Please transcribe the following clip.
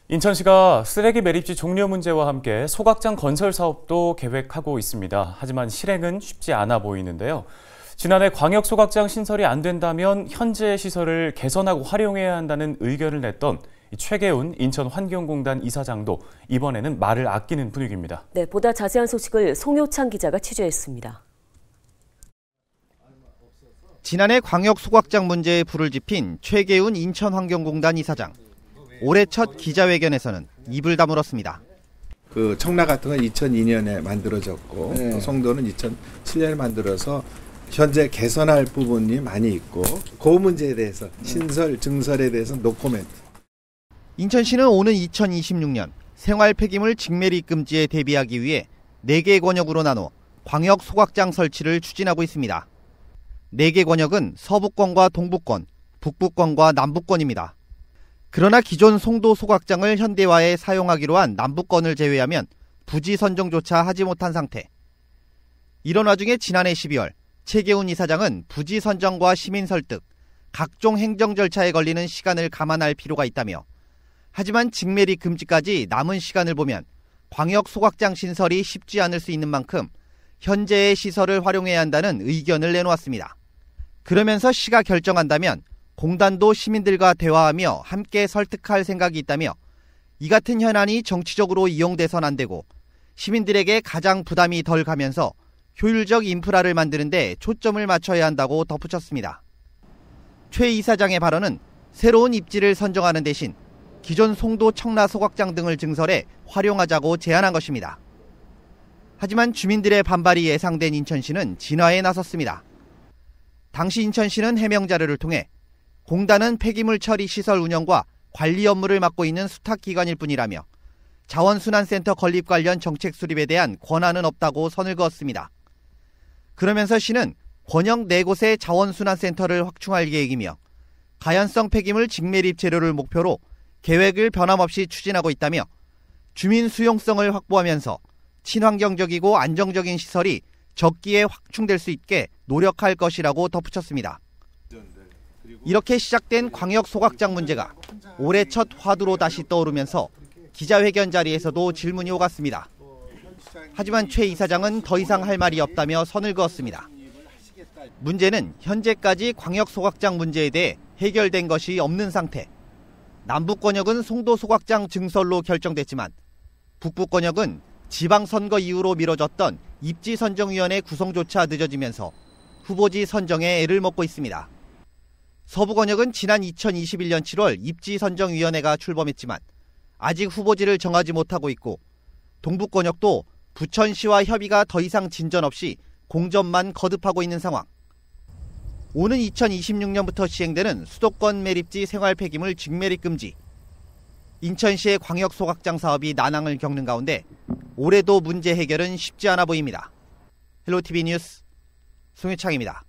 인천시가 쓰레기 매립지 종료 문제와 함께 소각장 건설 사업도 계획하고 있습니다. 하지만 실행은 쉽지 않아 보이는데요. 지난해 광역 소각장 신설이 안 된다면 현재 시설을 개선하고 활용해야 한다는 의견을 냈던 최계훈 인천환경공단 이사장도 이번에는 말을 아끼는 분위기입니다. 네, 보다 자세한 소식을 송효창 기자가 취재했습니다. 지난해 광역 소각장 문제에 불을 지핀 최계훈 인천환경공단 이사장. 올해 첫 기자회견에서는 입을 다물었습니다. 그 청라 같은 건 2002년에 만들어졌고 또 송도는 2007년에 만들어서 현재 개선할 부분이 많이 있고 그 문제에 대해서 신설, 증설에 대해서는 노코멘트. 인천시는 오는 2026년 생활 폐기물 직매립 금지에 대비하기 위해 4개 권역으로 나눠 광역 소각장 설치를 추진하고 있습니다. 4개 권역은 서부권과 동부권, 북부권과 남부권입니다. 그러나 기존 송도 소각장을 현대화해 사용하기로 한 남부권을 제외하면 부지 선정조차 하지 못한 상태. 이런 와중에 지난해 12월 최계훈 이사장은 부지 선정과 시민 설득, 각종 행정 절차에 걸리는 시간을 감안할 필요가 있다며 하지만 직매립 금지까지 남은 시간을 보면 광역 소각장 신설이 쉽지 않을 수 있는 만큼 현재의 시설을 활용해야 한다는 의견을 내놓았습니다. 그러면서 시가 결정한다면 공단도 시민들과 대화하며 함께 설득할 생각이 있다며 이 같은 현안이 정치적으로 이용돼선 안 되고 시민들에게 가장 부담이 덜 가면서 효율적 인프라를 만드는 데 초점을 맞춰야 한다고 덧붙였습니다. 최 이사장의 발언은 새로운 입지를 선정하는 대신 기존 송도 청라 소각장 등을 증설해 활용하자고 제안한 것입니다. 하지만 주민들의 반발이 예상된 인천시는 진화에 나섰습니다. 당시 인천시는 해명 자료를 통해 공단은 폐기물 처리 시설 운영과 관리 업무를 맡고 있는 수탁기관일 뿐이라며 자원순환센터 건립 관련 정책 수립에 대한 권한은 없다고 선을 그었습니다. 그러면서 시는 권역 4곳의 자원순환센터를 확충할 계획이며 가연성 폐기물 직매립 재료를 목표로 계획을 변함없이 추진하고 있다며 주민 수용성을 확보하면서 친환경적이고 안정적인 시설이 적기에 확충될 수 있게 노력할 것이라고 덧붙였습니다. 이렇게 시작된 광역 소각장 문제가 올해 첫 화두로 다시 떠오르면서 기자회견 자리에서도 질문이 오갔습니다. 하지만 최 이사장은 더 이상 할 말이 없다며 선을 그었습니다. 문제는 현재까지 광역 소각장 문제에 대해 해결된 것이 없는 상태. 남부권역은 송도 소각장 증설로 결정됐지만 북부권역은 지방선거 이후로 미뤄졌던 입지선정위원회 구성조차 늦어지면서 후보지 선정에 애를 먹고 있습니다. 서부권역은 지난 2021년 7월 입지선정위원회가 출범했지만 아직 후보지를 정하지 못하고 있고 동부권역도 부천시와 협의가 더 이상 진전 없이 공전만 거듭하고 있는 상황. 오는 2026년부터 시행되는 수도권 매립지 생활 폐기물 직매립 금지. 인천시의 광역 소각장 사업이 난항을 겪는 가운데 올해도 문제 해결은 쉽지 않아 보입니다. 헬로티비 뉴스 송유창입니다.